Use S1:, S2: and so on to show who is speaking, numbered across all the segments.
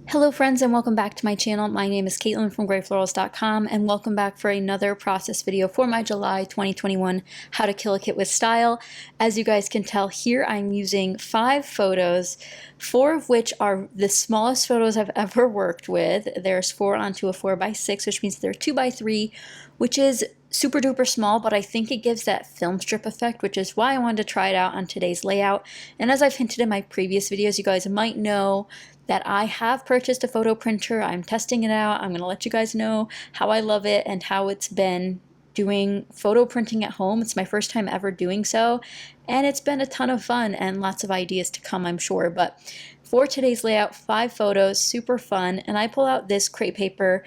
S1: Hello friends and welcome back to my channel. My name is Katelyn from Florals.com and welcome back for another process video for my July 2021 How to Kill a Kit with Style. As you guys can tell here, I'm using 5 photos, 4 of which are the smallest photos I've ever worked with. There's 4 onto a 4x6, which means they're 2x3, which is super duper small, but I think it gives that film strip effect, which is why I wanted to try it out on today's layout. And as I've hinted in my previous videos, you guys might know that I have purchased a photo printer. I'm testing it out. I'm going to let you guys know how I love it and how it's been doing photo printing at home. It's my first time ever doing so, and it's been a ton of fun and lots of ideas to come, I'm sure. But for today's layout, 5 photos, super fun, and I pull out this crepe paper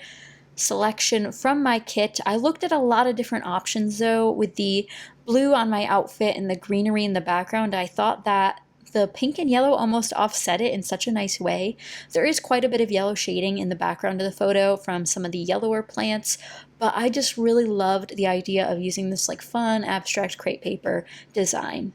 S1: selection from my kit. I looked at a lot of different options though. With the blue on my outfit and the greenery in the background, I thought that the pink and yellow almost offset it in such a nice way. There is quite a bit of yellow shading in the background of the photo from some of the yellower plants, but I just really loved the idea of using this like fun abstract crepe paper design.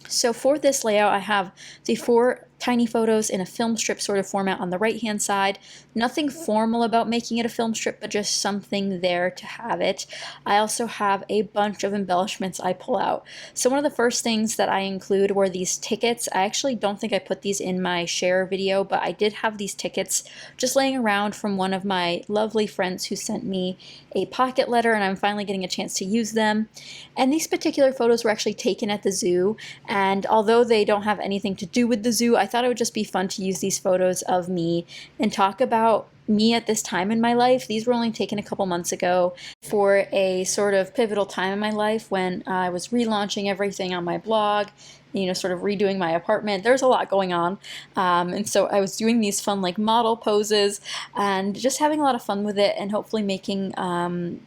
S1: So for this layout, I have the 4 tiny photos in a film strip sort of format on the right hand side. Nothing formal about making it a film strip, but just something there to have it. I also have a bunch of embellishments I pull out. So one of the first things that I include were these tickets. I actually don't think I put these in my share video, but I did have these tickets just laying around from one of my lovely friends who sent me a pocket letter, and I'm finally getting a chance to use them. And these particular photos were actually taken at the zoo, and although they don't have anything to do with the zoo, I thought it would just be fun to use these photos of me and talk about me at this time in my life. These were only taken a couple months ago for a sort of pivotal time in my life when I was relaunching everything on my blog, you know, sort of redoing my apartment. There's a lot going on. And so I was doing these fun like model poses and just having a lot of fun with it, and hopefully making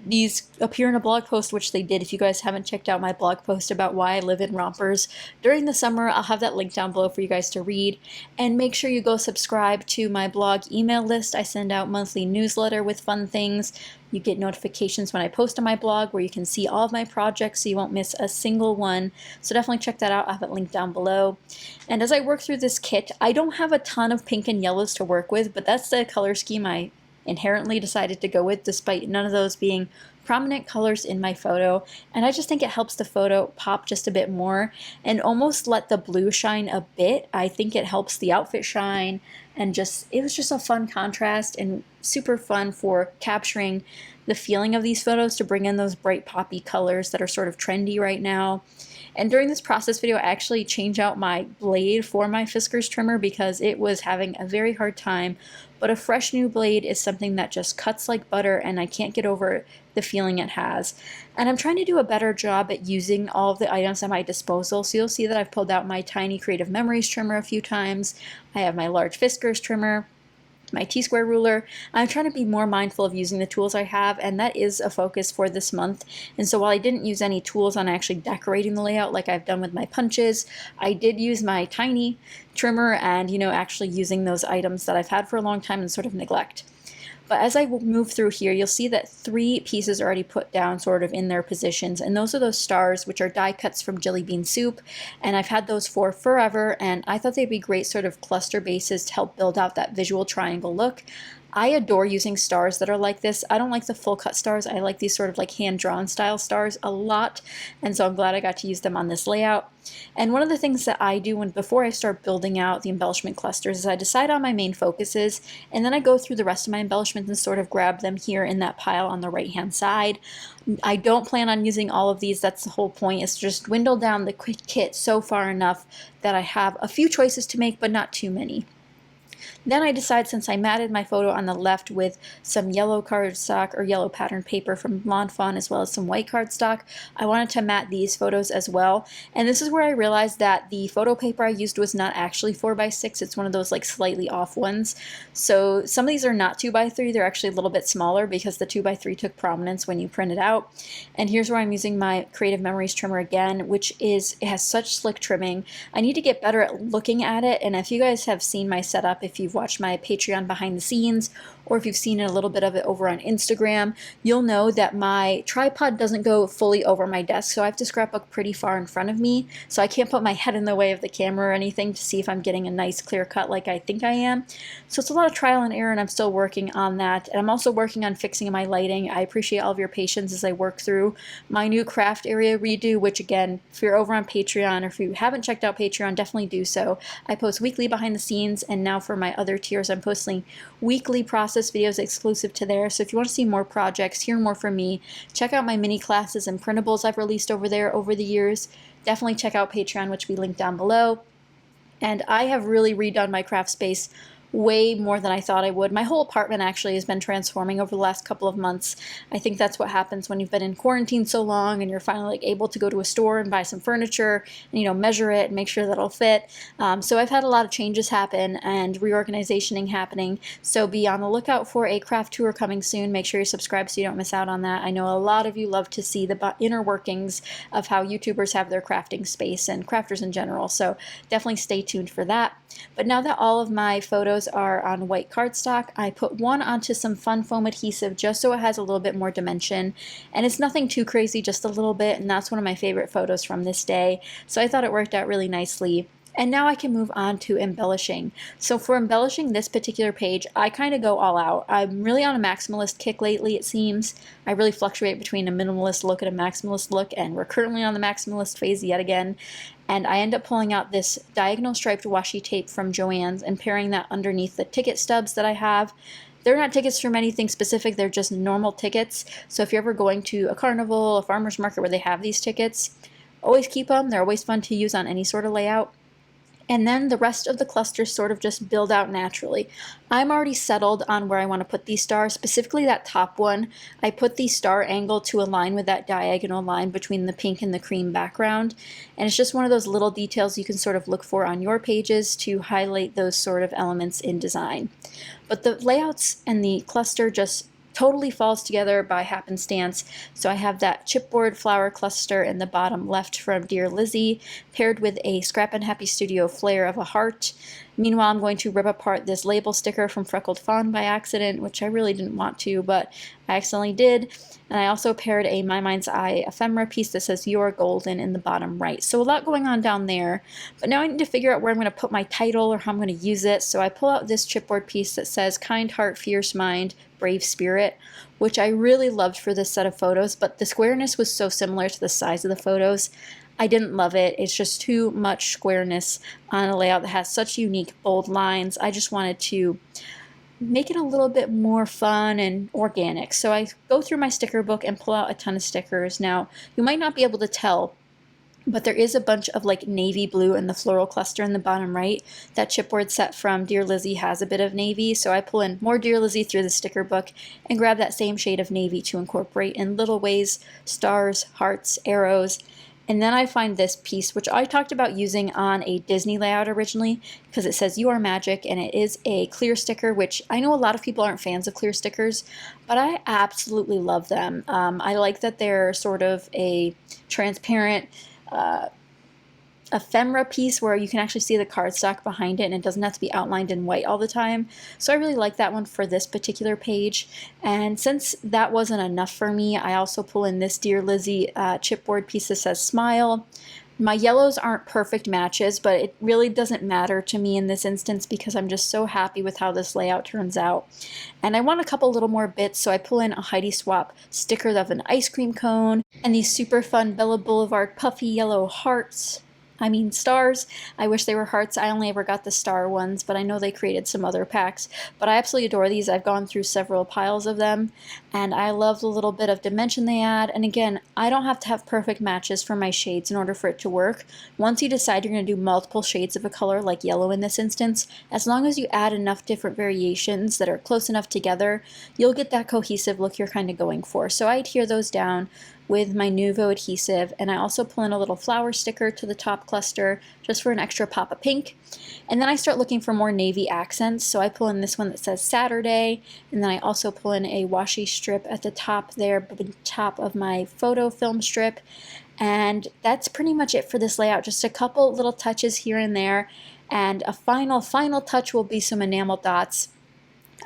S1: these appear in a blog post, which they did. If you guys haven't checked out my blog post about why I live in rompers during the summer, I'll have that link down below for you guys to read. And make sure you go subscribe to my blog email list. I send out monthly newsletter with fun things. You get notifications when I post on my blog where you can see all of my projects so you won't miss a single one. So definitely check that out. I have it linked down below. And as I work through this kit, I don't have a ton of pink and yellows to work with, but that's the color scheme I inherently decided to go with, despite none of those being prominent colors in my photo. And I just think it helps the photo pop just a bit more and almost let the blue shine a bit. I think it helps the outfit shine, and just it was just a fun contrast and super fun for capturing the feeling of these photos, to bring in those bright poppy colors that are sort of trendy right now. And during this process video, I actually changed out my blade for my Fiskars trimmer because it was having a very hard time. But a fresh new blade is something that just cuts like butter, and I can't get over the feeling it has. And I'm trying to do a better job at using all of the items at my disposal. So you'll see that I've pulled out my tiny Creative Memories trimmer a few times. I have my large Fiskars trimmer, my T-square ruler. I'm trying to be more mindful of using the tools I have, and that is a focus for this month. And so while I didn't use any tools on actually decorating the layout like I've done with my punches, I did use my tiny trimmer and, you know, actually using those items that I've had for a long time and sort of neglect. But as I move through here, you'll see that 3 pieces are already put down sort of in their positions, and those are those stars, which are die cuts from Jelly Bean Soup, and I've had those for forever, and I thought they'd be great sort of cluster bases to help build out that visual triangle look. I adore using stars that are like this. I don't like the full cut stars. I like these sort of like hand-drawn style stars a lot, and so I'm glad I got to use them on this layout. And one of the things that I do before I start building out the embellishment clusters is I decide on my main focuses, and then I go through the rest of my embellishments and sort of grab them here in that pile on the right hand side. I don't plan on using all of these. That's the whole point, is just dwindle down the kit so far enough that I have a few choices to make, but not too many. Then I decide, since I matted my photo on the left with some yellow cardstock or yellow pattern paper from Lawn Fawn, as well as some white cardstock, I wanted to matte these photos as well. And this is where I realized that the photo paper I used was not actually 4x6. It's one of those like slightly off ones. So some of these are not 2x3. They're actually a little bit smaller because the 2x3 took prominence when you print it out. And here's where I'm using my Creative Memories trimmer again, which it has such slick trimming. I need to get better at looking at it. And if you guys have seen my setup, if you've watched my Patreon behind the scenes, or if you've seen a little bit of it over on Instagram, you'll know that my tripod doesn't go fully over my desk, so I have to scrapbook pretty far in front of me, so I can't put my head in the way of the camera or anything to see if I'm getting a nice clear cut like I think I am. So it's a lot of trial and error, and I'm still working on that. And I'm also working on fixing my lighting. I appreciate all of your patience as I work through my new craft area redo, which again, if you're over on Patreon or if you haven't checked out Patreon, definitely do so. I post weekly behind the scenes, and now for my other tiers, I'm posting weekly process videos exclusive to there. So if you want to see more projects, hear more from me, check out my mini classes and printables I've released over there over the years. Definitely check out Patreon, which we link down below. And I have really redone my craft space way more than I thought I would. My whole apartment actually has been transforming over the last couple of months. I think that's what happens when you've been in quarantine so long and you're finally like able to go to a store and buy some furniture and, you know, measure it and make sure that it'll fit. So I've had a lot of changes happen and reorganizationing happening. So be on the lookout for a craft tour coming soon. Make sure you're subscribed so you don't miss out on that. I know a lot of you love to see the inner workings of how YouTubers have their crafting space and crafters in general. So definitely stay tuned for that. But now that all of my photos are on white cardstock, I put one onto some fun foam adhesive just so it has a little bit more dimension. And it's nothing too crazy, just a little bit, and that's one of my favorite photos from this day. So I thought it worked out really nicely. And now I can move on to embellishing. So for embellishing this particular page, I kind of go all out. I'm really on a maximalist kick lately, it seems. I really fluctuate between a minimalist look and a maximalist look, and we're currently on the maximalist phase yet again. And I end up pulling out this diagonal striped washi tape from Joann's and pairing that underneath the ticket stubs that I have. They're not tickets from anything specific, they're just normal tickets. So if you're ever going to a carnival, a farmer's market where they have these tickets, always keep them. They're always fun to use on any sort of layout. And then the rest of the clusters sort of just build out naturally. I'm already settled on where I want to put these stars, specifically that top one. I put the star angle to align with that diagonal line between the pink and the cream background. And it's just one of those little details you can sort of look for on your pages to highlight those sort of elements in design. But the layouts and the cluster just totally falls together by happenstance. So I have that chipboard flower cluster in the bottom left from Dear Lizzie, paired with a Scrap and Happy Studio flare of a heart. Meanwhile, I'm going to rip apart this label sticker from Freckled Fawn by accident, which I really didn't want to, but I accidentally did. And I also paired a My Mind's Eye ephemera piece that says You're Golden in the bottom right. So a lot going on down there. But now I need to figure out where I'm going to put my title or how I'm going to use it. So I pull out this chipboard piece that says Kind Heart, Fierce Mind, Brave Spirit, which I really loved for this set of photos, but the squareness was so similar to the size of the photos. I didn't love it. It's just too much squareness on a layout that has such unique, bold lines. I just wanted to make it a little bit more fun and organic. So I go through my sticker book and pull out a ton of stickers. Now, you might not be able to tell, but there is a bunch of like navy blue in the floral cluster in the bottom right. That chipboard set from Dear Lizzie has a bit of navy, so I pull in more Dear Lizzie through the sticker book and grab that same shade of navy to incorporate in little ways, stars, hearts, arrows. And then I find this piece, which I talked about using on a Disney layout originally, because it says You Are Magic, and it is a clear sticker, which I know a lot of people aren't fans of clear stickers, but I absolutely love them. I like that they're sort of a transparent ephemera piece where you can actually see the cardstock behind it and it doesn't have to be outlined in white all the time. So I really like that one for this particular page. And since that wasn't enough for me, I also pull in this Dear Lizzie chipboard piece that says Smile. My yellows aren't perfect matches, but it really doesn't matter to me in this instance because I'm just so happy with how this layout turns out. And I want a couple little more bits, so I pull in a Heidi Swap sticker of an ice cream cone and these super fun Bella Boulevard puffy yellow hearts. I mean stars. I wish they were hearts. I only ever got the star ones, but I know they created some other packs. But I absolutely adore these. I've gone through several piles of them, and I love the little bit of dimension they add. And again, I don't have to have perfect matches for my shades in order for it to work. Once you decide you're going to do multiple shades of a color, like yellow in this instance, as long as you add enough different variations that are close enough together, you'll get that cohesive look you're kind of going for. So I adhere those down with my Nuvo adhesive, and I also pull in a little flower sticker to the top cluster just for an extra pop of pink. And then I start looking for more navy accents, so I pull in this one that says Saturday, and then I also pull in a washi strip at the top there, the top of my photo film strip. And that's pretty much it for this layout, just a couple little touches here and there, and a final touch will be some enamel dots.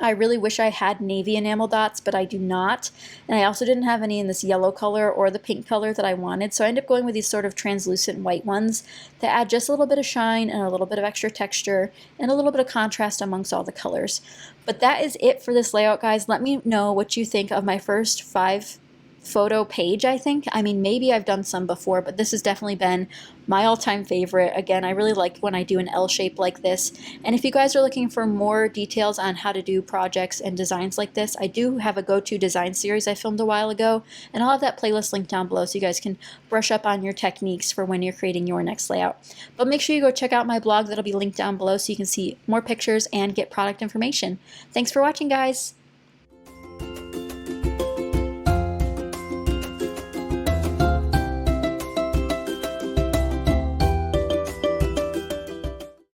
S1: I really wish I had navy enamel dots, but I do not. And I also didn't have any in this yellow color or the pink color that I wanted. So I ended up going with these sort of translucent white ones that add just a little bit of shine and a little bit of extra texture and a little bit of contrast amongst all the colors. But that is it for this layout, guys. Let me know what you think of my first 5 photo page, I think. I mean, maybe I've done some before, but this has definitely been my all-time favorite. Again, I really like when I do an L shape like this. And if you guys are looking for more details on how to do projects and designs like this, I do have a go-to design series I filmed a while ago, and I'll have that playlist linked down below so you guys can brush up on your techniques for when you're creating your next layout. But make sure you go check out my blog that'll be linked down below so you can see more pictures and get product information. Thanks for watching, guys!